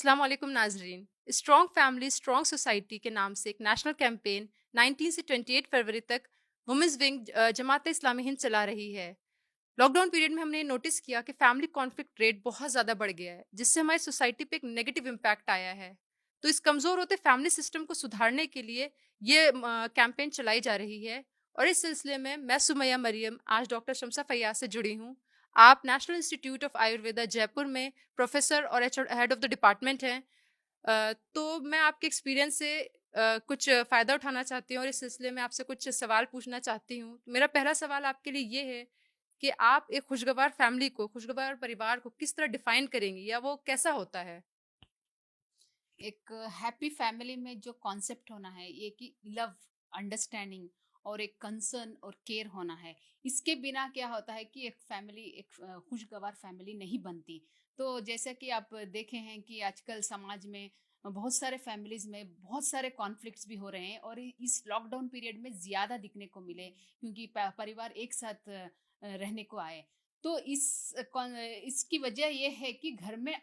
अस्सलाम वालेकुम नाजरीन। स्ट्रॉन्ग फैमिली स्ट्रॉन्ग सोसाइटी के नाम से एक नेशनल कैंपेन 19 से 28 फरवरी तक वुमेन्स विंग जमात इस्लामी हिंद चला रही है। लॉकडाउन पीरियड में हमने नोटिस किया कि फैमिली कॉन्फ्लिक्ट रेट बहुत ज़्यादा बढ़ गया है, जिससे हमारी सोसाइटी पे एक नेगेटिव इम्पैक्ट आया है। तो इस कमज़ोर होते फैमिली सिस्टम को सुधारने के लिए ये कैंपेन चलाई जा रही है। और इस सिलसिले में मैं सुमैया मरियम आज डॉक्टर शमसा फैयाज से जुड़ी हूँ। आप national institute of Ayurveda Jaipur में प्रोफेसर और हेड ऑफ द डिपार्टमेंट हैं। तो मैं आपके एक्सपीरियंस से कुछ फ़ायदा उठाना चाहती हूँ और इस सिलसिले में आपसे कुछ सवाल पूछना चाहती हूँ। मेरा पहला सवाल आपके लिए ये है कि आप एक खुशगवार फैमिली को, खुशगवार परिवार को किस तरह डिफाइन करेंगी या वो कैसा होता है? एक हैप्पी फैमिली में जो कॉन्सेप्ट होना है ये कि लव, अंडरस्टैंडिंग और एक कंसर्न और केयर होना है। इसके बिना क्या होता है कि एक फैमिली एक खुशगवार फैमिली नहीं बनती। तो जैसा कि आप देखे हैं कि आजकल समाज में बहुत सारे फैमिलीज में बहुत सारे कॉन्फ्लिक्ट्स भी हो रहे हैं और इस लॉकडाउन पीरियड में ज़्यादा दिखने को मिले क्योंकि परिवार एक साथ रहने को आए। तो इसकी वजह ये है कि घर में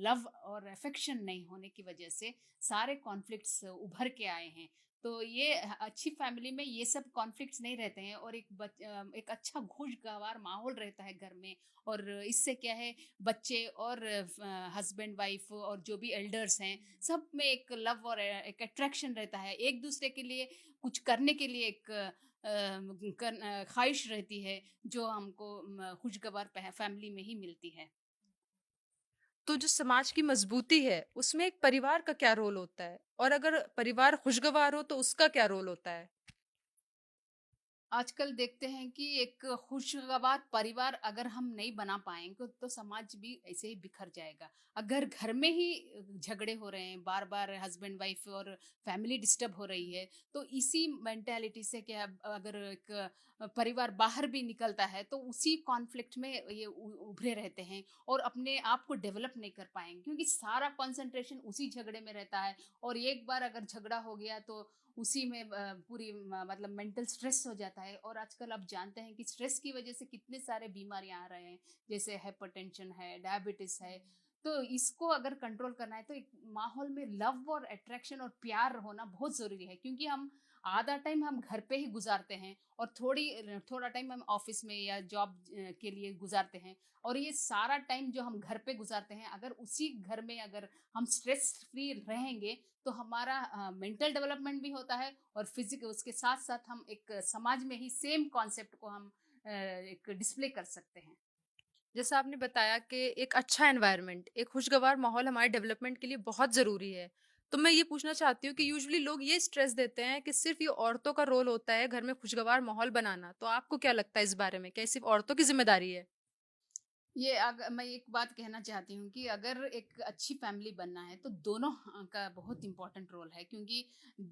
लव और अफेक्शन नहीं होने की वजह से सारे कॉन्फ्लिक्ट्स उभर के आए हैं। तो ये अच्छी फैमिली में ये सब कॉन्फ्लिक्ट्स नहीं रहते हैं और एक अच्छा खुशगवार माहौल रहता है घर में। और इससे क्या है, बच्चे और हस्बैंड वाइफ और जो भी एल्डर्स हैं सब में एक लव और एक अट्रैक्शन रहता है, एक दूसरे के लिए कुछ करने के लिए एक ख्वाहिश रहती है जो हमको खुशगवार फैमिली में ही मिलती है। तो जो समाज की मजबूती है, उसमें एक परिवार का क्या रोल होता है? और अगर परिवार खुशगवार हो तो उसका क्या रोल होता है? आजकल देखते हैं कि एक खुशगवार परिवार अगर हम नहीं बना पाएंगे तो समाज भी ऐसे ही बिखर जाएगा। अगर घर में ही झगड़े हो रहे हैं बार बार, हस्बैंड वाइफ और फैमिली डिस्टर्ब हो रही है, तो इसी मेंटेलिटी से क्या, अगर एक परिवार बाहर भी निकलता है तो उसी कॉन्फ्लिक्ट में ये उभरे रहते हैं और अपने आप को डेवलप नहीं कर पाएंगे क्योंकि सारा कंसंट्रेशन उसी झगड़े में रहता है। और एक बार अगर झगड़ा हो गया तो उसी में पूरी मतलब मेंटल स्ट्रेस हो जाता है। और आजकल आप जानते हैं कि स्ट्रेस की वजह से कितने सारे बीमारियां आ रहे हैं, जैसे हाइपरटेंशन है, डायबिटीज है। तो इसको अगर कंट्रोल करना है तो एक माहौल में लव और अट्रैक्शन और प्यार होना बहुत जरूरी है क्योंकि हम आधा टाइम हम घर पे ही गुजारते हैं और थोड़ा टाइम हम ऑफिस में या जॉब के लिए गुजारते हैं। और ये सारा टाइम जो हम घर पे गुजारते हैं, अगर उसी घर में अगर हम स्ट्रेस फ्री रहेंगे तो हमारा मेंटल डेवलपमेंट भी होता है और फिजिकल, उसके साथ साथ हम एक समाज में ही सेम कॉन्सेप्ट को हम एक डिस्प्ले कर सकते हैं। जैसा आपने बताया कि एक अच्छा एनवायरनमेंट, एक खुशगवार माहौल हमारे डेवलपमेंट के लिए बहुत ज़रूरी है। तो मैं ये पूछना चाहती हूँ कि यूजुअली लोग ये स्ट्रेस देते हैं कि सिर्फ़ ये औरतों का रोल होता है घर में खुशगवार माहौल बनाना। तो आपको क्या लगता है इस बारे में? क्या ये सिर्फ़ औरतों की ज़िम्मेदारी है? ये मैं एक बात कहना चाहती हूँ कि अगर एक अच्छी फैमिली बनना है तो दोनों का बहुत इंपॉर्टेंट रोल है क्योंकि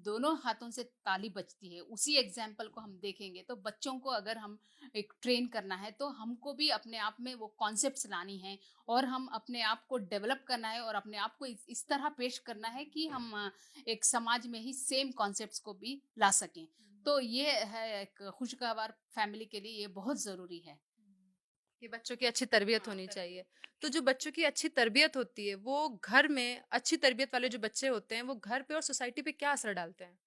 दोनों हाथों से ताली बजती है। उसी एग्जाम्पल को हम देखेंगे तो बच्चों को अगर हम एक ट्रेन करना है तो हमको भी अपने आप में वो कॉन्सेप्ट्स लानी है और हम अपने आप को डेवलप करना है और अपने आप को इस तरह पेश करना है कि हम एक समाज में ही सेम कॉन्सेप्ट्स को भी ला सकें। तो ये है, एक खुशगवार फैमिली के लिए ये बहुत ज़रूरी है। कि बच्चों की अच्छी तरबियत होनी चाहिए। तो जो बच्चों की अच्छी तरबियत होती है, वो घर में अच्छी तरबियत वाले जो बच्चे होते हैं, वो घर पे और सोसाइटी पे क्या असर डालते हैं?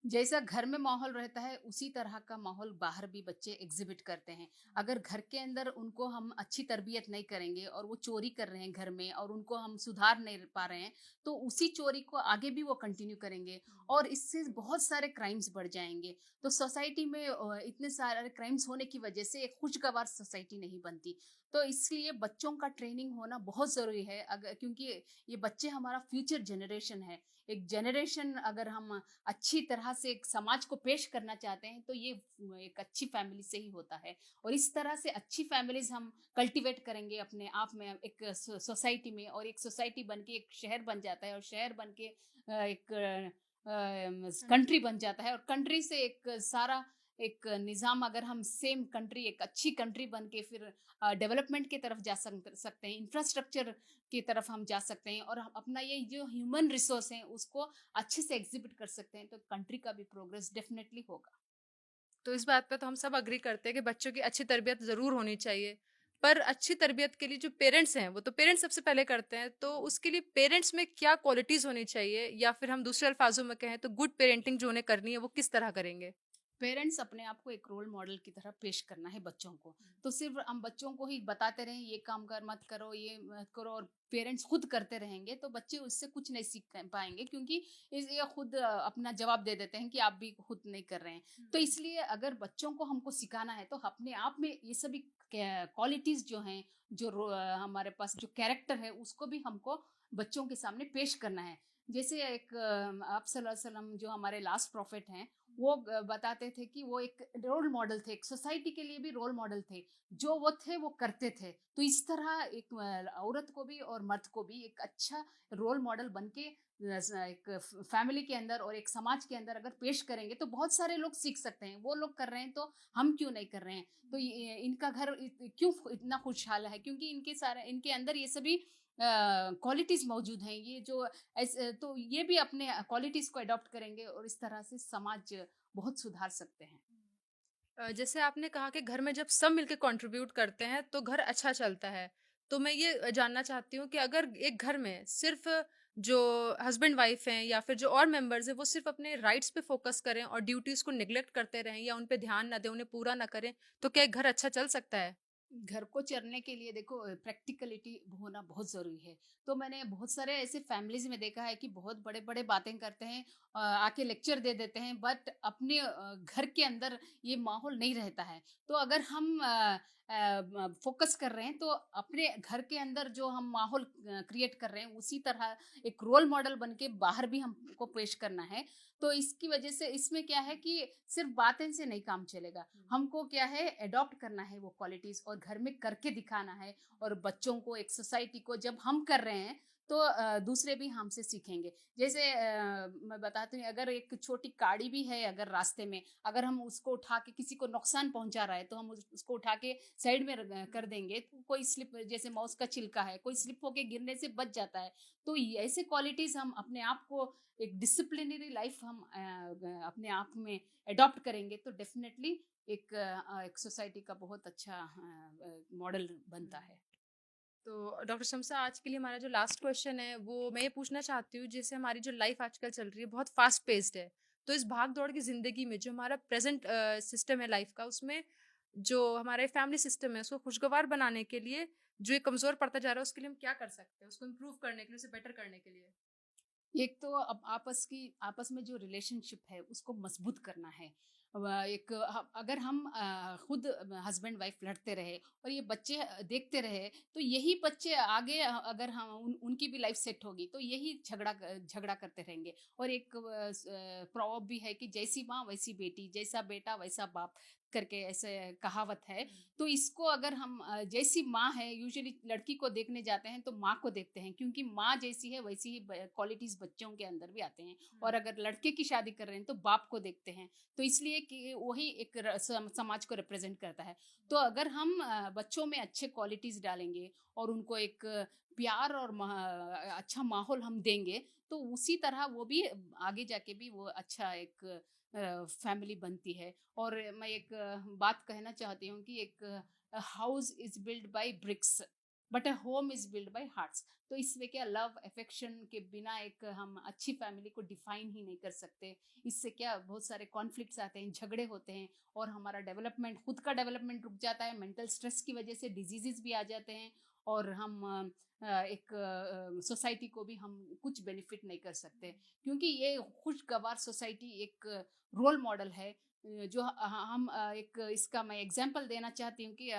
जैसा घर में माहौल रहता है उसी तरह का माहौल बाहर भी बच्चे एग्जिबिट करते हैं। अगर घर के अंदर उनको हम अच्छी तरबियत नहीं करेंगे और वो चोरी कर रहे हैं घर में और उनको हम सुधार नहीं पा रहे हैं तो उसी चोरी को आगे भी वो कंटिन्यू करेंगे और इससे बहुत सारे क्राइम्स बढ़ जाएंगे। तो सोसाइटी में इतने सारे क्राइम्स होने की वजह से एक खुशगवार सोसाइटी नहीं बनती। तो इसलिए बच्चों का ट्रेनिंग होना बहुत ज़रूरी है, अगर क्योंकि ये बच्चे हमारा फ्यूचर जनरेशन है। एक जनरेशन अगर हम अच्छी तरह से एक समाज को पेश करना चाहते हैं तो ये एक अच्छी फैमिली से ही होता है। और इस तरह से अच्छी फैमिलीज हम कल्टीवेट करेंगे अपने आप में एक सोसाइटी में, और एक सोसाइटी बन के एक शहर बन जाता है और शहर बन के एक कंट्री बन जाता है और कंट्री से एक सारा एक निज़ाम, अगर हम सेम कंट्री एक अच्छी कंट्री बन के फिर डेवलपमेंट की तरफ जा सकते हैं, इंफ्रास्ट्रक्चर की तरफ हम जा सकते हैं और हम अपना ये जो ह्यूमन रिसोर्स है उसको अच्छे से एग्जिबिट कर सकते हैं तो कंट्री का भी प्रोग्रेस डेफिनेटली होगा। तो इस बात पे तो हम सब एग्री करते हैं कि बच्चों की अच्छी तरबियत ज़रूर होनी चाहिए। पर अच्छी तरबियत के लिए जो पेरेंट्स हैं, वो तो पेरेंट्स सबसे पहले करते हैं, तो उसके लिए पेरेंट्स में क्या क्वालिटीज़ होनी चाहिए या फिर हम दूसरे अल्फाज़ों में कहें तो गुड पेरेंटिंग जो उन्हें करनी है, वो किस तरह करेंगे? पेरेंट्स अपने आप को एक रोल मॉडल की तरह पेश करना है बच्चों को। तो सिर्फ हम बच्चों को ही बताते रहें ये काम कर मत करो, ये मत करो, और पेरेंट्स खुद करते रहेंगे तो बच्चे उससे कुछ नहीं सीख पाएंगे, क्योंकि ये खुद अपना जवाब दे देते हैं कि आप भी खुद नहीं कर रहे हैं। तो इसलिए अगर बच्चों को हमको सिखाना है तो अपने आप में ये सभी क्वालिटीज जो हैं, जो हमारे पास जो कैरेक्टर है उसको भी हमको बच्चों के सामने पेश करना है। जैसे एक आप सल्लल्लाहु अलैहि वसल्लम जो हमारे लास्ट प्रॉफिट हैं, वो बताते थे कि वो एक रोल मॉडल थे, एक सोसाइटी के लिए भी रोल मॉडल थे। जो वो थे वो करते थे। तो इस तरह एक औरत को भी और मर्द को भी एक अच्छा रोल मॉडल बन के एक फैमिली के अंदर और एक समाज के अंदर अगर पेश करेंगे तो बहुत सारे लोग सीख सकते हैं। वो लोग कर रहे हैं तो हम क्यों नहीं कर रहे हैं? तो इनका घर क्यों इतना खुशहाल है? क्योंकि इनके अंदर ये सभी क्वालिटीज मौजूद हैं। ये जो तो ये भी अपने क्वालिटीज को अडॉप्ट करेंगे और इस तरह से समाज बहुत सुधार सकते हैं। जैसे आपने कहा कि घर में जब सब मिलके कंट्रीब्यूट करते हैं तो घर अच्छा चलता है। तो मैं ये जानना चाहती हूँ कि अगर एक घर में सिर्फ़ जो हस्बैंड वाइफ़ हैं या फिर जो और मेंबर्स हैं वो सिर्फ़ अपने राइट्स पे फ़ोकस करें और ड्यूटीज़ को नेग्लेक्ट करते रहें या उन पे ध्यान ना दें, उन्हें पूरा ना करें, तो क्या एक घर अच्छा चल सकता है? घर को चलने के लिए देखो प्रैक्टिकलिटी होना बहुत ज़रूरी है। तो मैंने बहुत सारे ऐसे फैमिलीज़ में देखा है कि बहुत बड़े-बड़े बातें करते हैं, आके लेक्चर दे देते हैं, बट अपने घर के अंदर ये माहौल नहीं रहता है। तो अगर हम फ़ोकस कर रहे हैं तो अपने घर के अंदर जो हम माहौल क्रिएट कर रहे हैं उसी तरह एक रोल मॉडल बन के बाहर भी हमको पेश करना है। तो इसकी वजह से इसमें क्या है कि सिर्फ़ बातें से नहीं काम चलेगा। हमको क्या है अडॉप्ट करना है वो क्वालिटीज और घर में करके दिखाना है। और बच्चों को एक सोसाइटी को जब हम कर रहे हैं तो दूसरे भी हमसे सीखेंगे। जैसे मैं बताती हूँ, अगर एक छोटी गाड़ी भी है अगर रास्ते में, अगर हम उसको उठा के किसी को नुकसान पहुंचा रहा है तो हम उसको उठा के साइड में कर देंगे तो कोई स्लिप, जैसे माउस का छिलका है, कोई स्लिप होके गिरने से बच जाता है। तो ऐसे क्वालिटीज हम अपने आप को एक डिसिप्लिनरी लाइफ हम अपने आप में अडॉप्ट करेंगे तो डेफिनेटली एक सोसाइटी का बहुत अच्छा मॉडल बनता है। तो डॉक्टर शम्सा आज के लिए हमारा जो लास्ट क्वेश्चन है वो मैं ये पूछना चाहती हूँ जैसे हमारी जो लाइफ आजकल चल रही है बहुत फास्ट पेस्ड है तो इस भाग दौड़ की ज़िंदगी में जो हमारा प्रेजेंट सिस्टम है लाइफ का उसमें जो हमारे फैमिली सिस्टम है उसको खुशगवार बनाने के लिए जो ये कमज़ोर पड़ता जा रहा है उसके लिए हम क्या कर सकते हैं उसको इम्प्रूव करने के लिए उसे बेटर करने के लिए एक तो अब आपस में जो रिलेशनशिप है उसको मजबूत करना है। अगर हम खुद हस्बैंड वाइफ लड़ते रहे और ये बच्चे देखते रहे तो यही बच्चे आगे अगर हम उनकी भी लाइफ सेट होगी तो यही झगड़ा करते रहेंगे। और एक प्रॉवर्ब भी है कि जैसी माँ वैसी बेटी, जैसा बेटा वैसा बाप करके ऐसे कहावत है। तो इसको अगर हम जैसी माँ है, यूजुअली लड़की को देखने जाते हैं तो माँ को देखते हैं, क्योंकि माँ जैसी है वैसी ही क्वालिटीज बच्चों के अंदर भी आते हैं। और अगर लड़के की शादी कर रहे हैं तो बाप को देखते हैं। तो इसलिए कि वही एक समाज को रिप्रेजेंट करता है। तो अगर हम बच्चों में अच्छे क्वालिटीज डालेंगे और उनको एक प्यार और अच्छा माहौल हम देंगे तो उसी तरह वो भी आगे जाके भी वो अच्छा एक फैमिली बनती है। और मैं एक बात कहना चाहती हूँ कि एक house is build by bricks but a home is build by hearts. तो इसमें क्या लव अफेक्शन के बिना एक हम अच्छी फैमिली को डिफाइन ही नहीं कर सकते। इससे क्या बहुत सारे कॉन्फ्लिक्ट्स आते हैं, झगड़े होते हैं और हमारा डेवलपमेंट, खुद का डेवलपमेंट रुक जाता है। मेंटल स्ट्रेस की वजह से डिजीजेस भी आ जाते हैं और हम एक सोसाइटी को भी हम कुछ बेनिफिट नहीं कर सकते। क्योंकि ये खुशगवार सोसाइटी एक रोल मॉडल है। जो हम एक इसका मैं एग्जांपल देना चाहती हूँ कि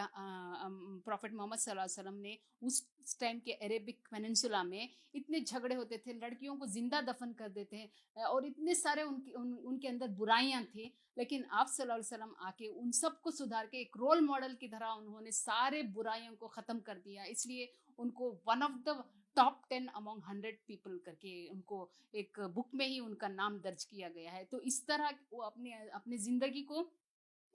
प्रॉफिट मोहम्मद सल्लल्लाहु अलैहि वसल्लम ने उस टाइम के अरेबिक पेनिनसुला में इतने झगड़े होते थे, लड़कियों को जिंदा दफन कर देते हैं, और इतने सारे उनके अंदर बुराइयां थी। लेकिन आप सल्लल्लाहु अलैहि वसल्लम आके उन सबको सुधार के एक रोल मॉडल की तरह उन्होंने सारे बुराइयों को खत्म कर दिया। इसलिए उनको one of the top 10 among 100 people करके उनको एक बुक में ही उनका नाम दर्ज किया गया है। तो इस तरह वो अपने अपने जिंदगी को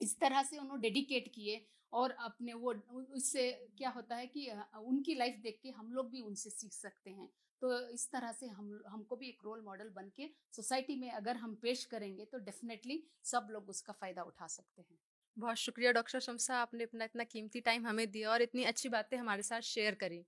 इस तरह से उन्होंने डेडिकेट किए। और अपने वो उससे क्या होता है कि उनकी लाइफ देख के हम लोग भी उनसे सीख सकते हैं। तो इस तरह से हम हमको भी एक रोल मॉडल बन के सोसाइटी में अगर हम पेश करेंगे तो डेफिनेटली सब लोग उसका फायदा उठा सकते हैं। बहुत शुक्रिया डॉक्टर शमसा, आपने अपना इतना कीमती टाइम हमें दिया और इतनी अच्छी बातें हमारे साथ शेयर करी।